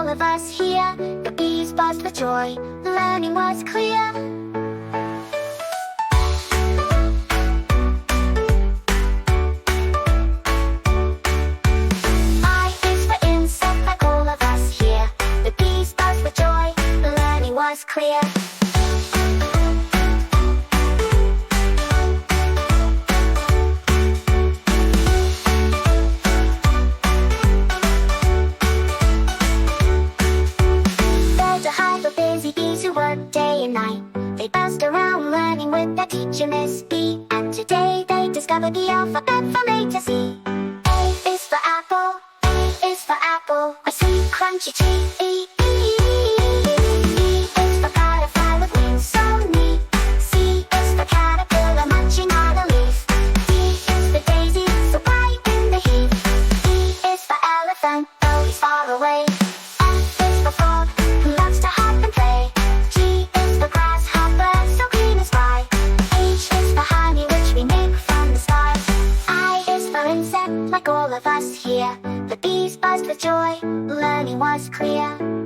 all of us here. The bees buzzed with joy, learning was clear. I is for insect, like all of us here. The bees buzzed with joy, learning was clear. Day and night, they buzzed around learning with their teacher Miss B. And today they discovered the alphabet from A to Z. A is for apple, A is for apple, a sweet crunchy treat. E is for butterfly with wings so neat. C is for caterpillar munching on a leaf. D is for daisy, so bright in the heat. E is for elephant, though he's far away. F is for frog, who loves to hop and play. Like all of us here, the bees buzzed with joy, learning was clear.